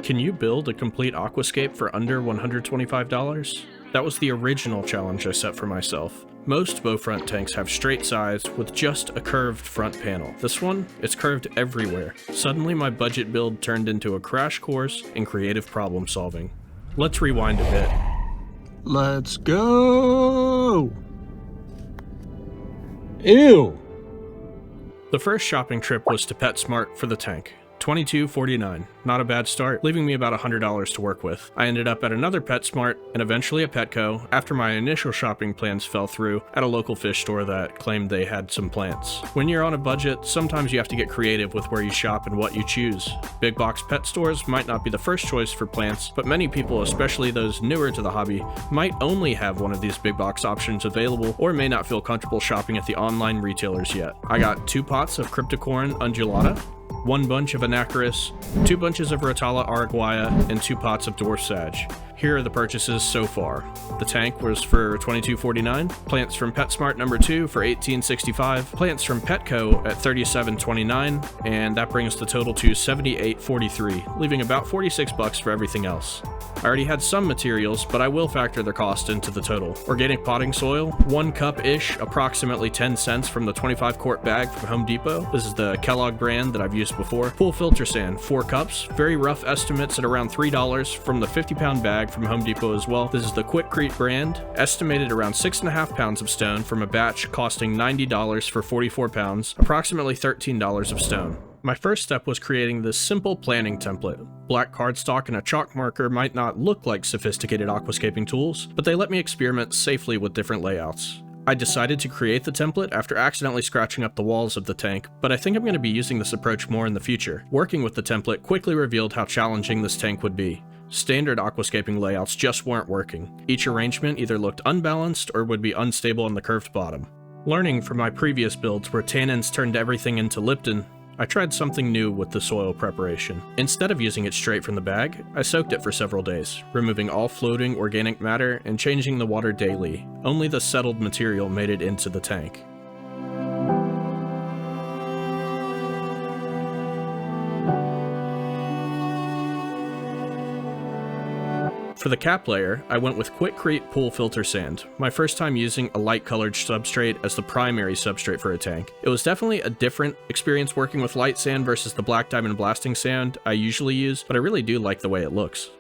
Can you build a complete Aquascape for under $125? That was the original challenge I set for myself. Most Bowfront tanks have straight sides with just a curved front panel. This one, it's curved everywhere. Suddenly my budget build turned into a crash course in creative problem solving. Let's rewind a bit. Let's go! Ew! The first shopping trip was to PetSmart for the tank. $22.49. Not a bad start, leaving me about $100 to work with. I ended up at another PetSmart and eventually a Petco after my initial shopping plans fell through at a local fish store that claimed they had some plants. When you're on a budget, sometimes you have to get creative with where you shop and what you choose. Big box pet stores might not be the first choice for plants, but many people, especially those newer to the hobby, might only have one of these big box options available or may not feel comfortable shopping at the online retailers yet. I got 2 pots of Cryptocorin undulata, 1 bunch of Anacharis, 2 bunches of Rotala araguaia, and 2 pots of dwarf sage. Here are the purchases so far. The tank was for $22.49, plants from PetSmart number 2 for $18.65, plants from Petco at $37.29, and that brings the total to $78.43, leaving about $46 for everything else. I already had some materials, but I will factor their cost into the total. Organic potting soil, 1 cup-ish, approximately 10 cents from the 25-quart bag from Home Depot. This is the Kellogg brand that I've used before. Pool filter sand, 4 cups, very rough estimates at around $3 from the 50-pound bag from Home Depot as well. This is the Quikrete brand, estimated around 6.5 pounds of stone from a batch costing $90 for 44 pounds, approximately $13 of stone. My first step was creating this simple planning template. Black cardstock and a chalk marker might not look like sophisticated aquascaping tools, but they let me experiment safely with different layouts. I decided to create the template after accidentally scratching up the walls of the tank, but I think I'm going to be using this approach more in the future. Working with the template quickly revealed how challenging this tank would be. Standard aquascaping layouts just weren't working. Each arrangement either looked unbalanced or would be unstable on the curved bottom. Learning from my previous builds where tannins turned everything into Lipton, I tried something new with the soil preparation. Instead of using it straight from the bag, I soaked it for several days, removing all floating organic matter and changing the water daily. Only the settled material made it into the tank. For the cap layer, I went with Quikrete pool filter sand, my first time using a light colored substrate as the primary substrate for a tank. It was definitely a different experience working with light sand versus the black diamond blasting sand I usually use, but I really do like the way it looks.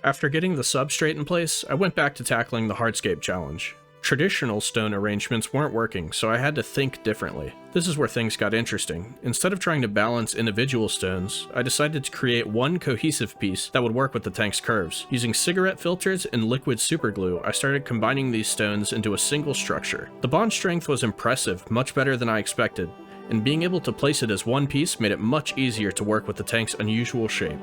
After getting the substrate in place, I went back to tackling the Hardscape challenge. Traditional stone arrangements weren't working, so I had to think differently. This is where things got interesting. Instead of trying to balance individual stones, I decided to create one cohesive piece that would work with the tank's curves. Using cigarette filters and liquid superglue, I started combining these stones into a single structure. The bond strength was impressive, much better than I expected, and being able to place it as one piece made it much easier to work with the tank's unusual shape.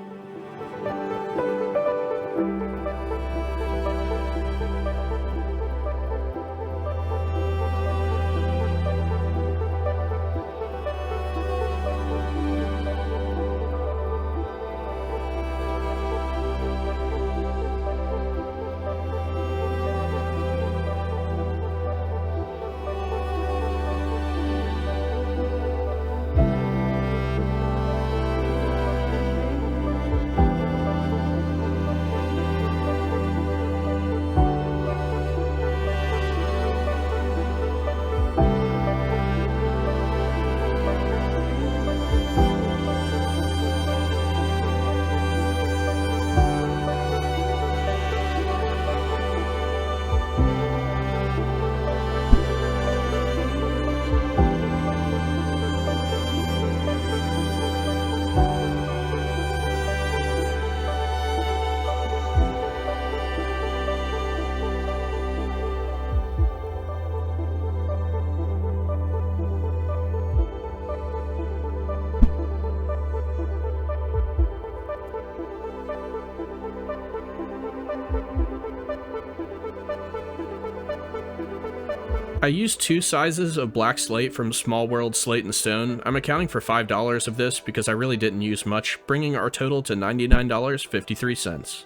I used 2 sizes of black slate from Small World Slate and Stone. I'm accounting for $5 of this because I really didn't use much, bringing our total to $99.53.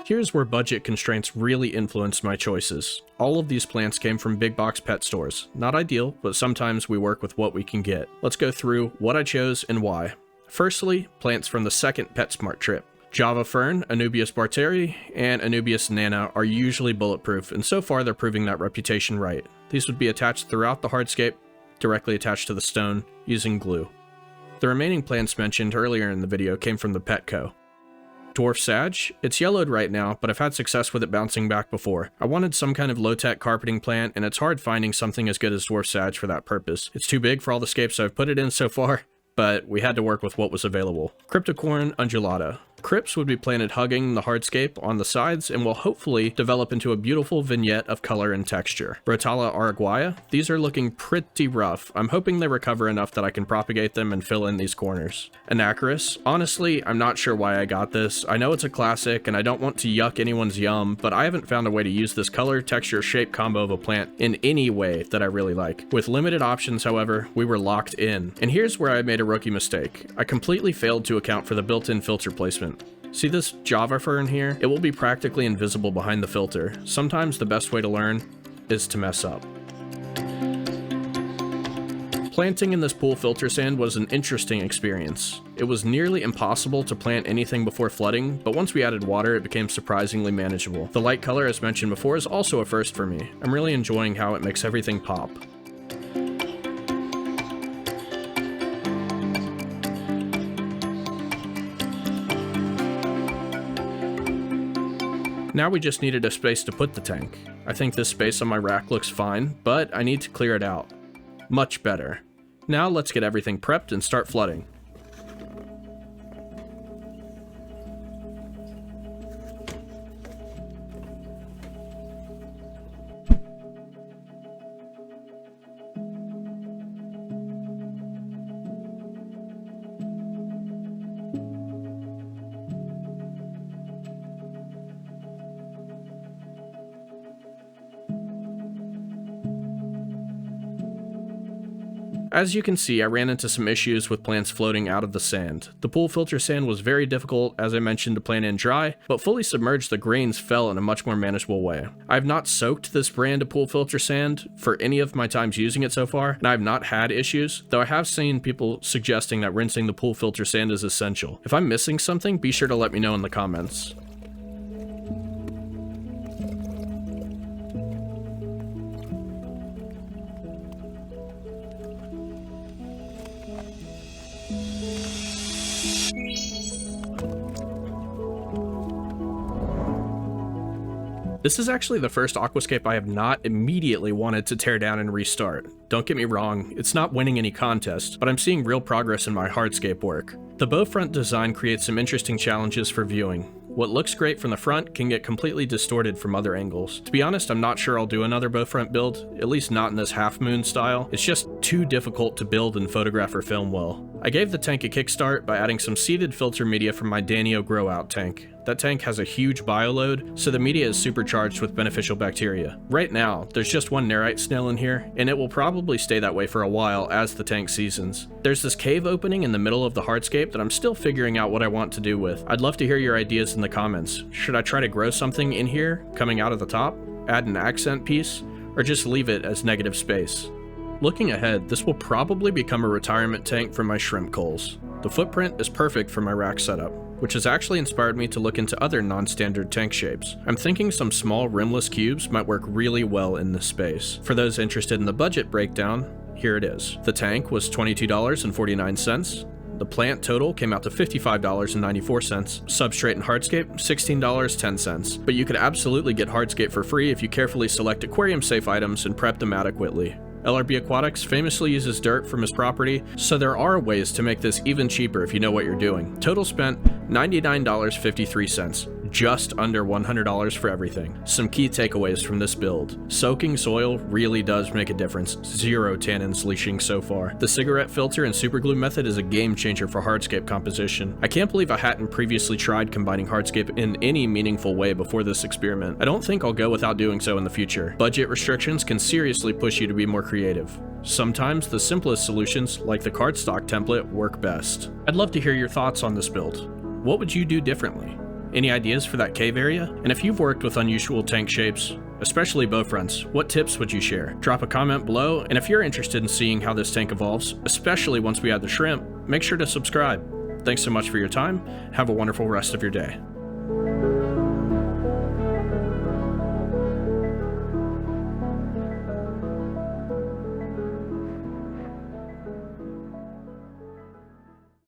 Here's where budget constraints really influenced my choices. All of these plants came from big box pet stores. Not ideal, but sometimes we work with what we can get. Let's go through what I chose and why. Firstly, plants from the second PetSmart trip. Java Fern, Anubias barteri, and Anubias nana are usually bulletproof, and so far they're proving that reputation right. These would be attached throughout the hardscape, directly attached to the stone, using glue. The remaining plants mentioned earlier in the video came from the Petco. Dwarf Sag, it's yellowed right now, but I've had success with it bouncing back before. I wanted some kind of low-tech carpeting plant, and it's hard finding something as good as Dwarf Sag for that purpose. It's too big for all the scapes I've put it in so far, but we had to work with what was available. Cryptocorn undulata. Crypts would be planted hugging the hardscape on the sides and will hopefully develop into a beautiful vignette of color and texture. Rotala araguaia, these are looking pretty rough. I'm hoping they recover enough that I can propagate them and fill in these corners. Anacharis, honestly, I'm not sure why I got this. I know it's a classic and I don't want to yuck anyone's yum, but I haven't found a way to use this color, texture, shape combo of a plant in any way that I really like. With limited options, however, we were locked in. And here's where I made a rookie mistake. I completely failed to account for the built-in filter placement. See this Java Fern here? It will be practically invisible behind the filter. Sometimes the best way to learn is to mess up. Planting in this pool filter sand was an interesting experience. It was nearly impossible to plant anything before flooding, but once we added water, it became surprisingly manageable. The light color, as mentioned before, is also a first for me. I'm really enjoying how it makes everything pop. Now we just needed a space to put the tank. I think this space on my rack looks fine, but I need to clear it out. Much better. Now let's get everything prepped and start flooding. As you can see, I ran into some issues with plants floating out of the sand. The pool filter sand was very difficult, as I mentioned, to plant in dry, but fully submerged the grains fell in a much more manageable way. I have not soaked this brand of pool filter sand for any of my times using it so far, and I have not had issues, though I have seen people suggesting that rinsing the pool filter sand is essential. If I'm missing something, be sure to let me know in the comments. This is actually the first Aquascape I have not immediately wanted to tear down and restart. Don't get me wrong, it's not winning any contest, but I'm seeing real progress in my hardscape work. The Bowfront design creates some interesting challenges for viewing. What looks great from the front can get completely distorted from other angles. To be honest, I'm not sure I'll do another Bowfront build, at least not in this half-moon style. It's just too difficult to build and photograph or film well. I gave the tank a kickstart by adding some seeded filter media from my Danio grow-out tank. That tank has a huge bioload, so the media is supercharged with beneficial bacteria. Right now, there's just one Nerite snail in here, and it will probably stay that way for a while as the tank seasons. There's this cave opening in the middle of the hardscape that I'm still figuring out what I want to do with. I'd love to hear your ideas in the comments. Should I try to grow something in here, coming out of the top, add an accent piece, or just leave it as negative space? Looking ahead, this will probably become a retirement tank for my shrimp culls. The footprint is perfect for my rack setup, which has actually inspired me to look into other non-standard tank shapes. I'm thinking some small rimless cubes might work really well in this space. For those interested in the budget breakdown, here it is. The tank was $22.49. The plant total came out to $55.94. Substrate and Hardscape, $16.10. But you could absolutely get Hardscape for free if you carefully select aquarium-safe items and prep them adequately. LRB Aquatics famously uses dirt from his property, so there are ways to make this even cheaper if you know what you're doing. Total spent $99.53. just under $100 for everything. Some key takeaways from this build. Soaking soil really does make a difference. 0 tannins leaching so far. The cigarette filter and superglue method is a game changer for hardscape composition. I can't believe I hadn't previously tried combining hardscape in any meaningful way before this experiment. I don't think I'll go without doing so in the future. Budget restrictions can seriously push you to be more creative. Sometimes the simplest solutions, like the cardstock template, work best. I'd love to hear your thoughts on this build. What would you do differently? Any ideas for that cave area? And if you've worked with unusual tank shapes, especially Bowfronts, what tips would you share? Drop a comment below, and if you're interested in seeing how this tank evolves, especially once we add the shrimp, make sure to subscribe. Thanks so much for your time. Have a wonderful rest of your day.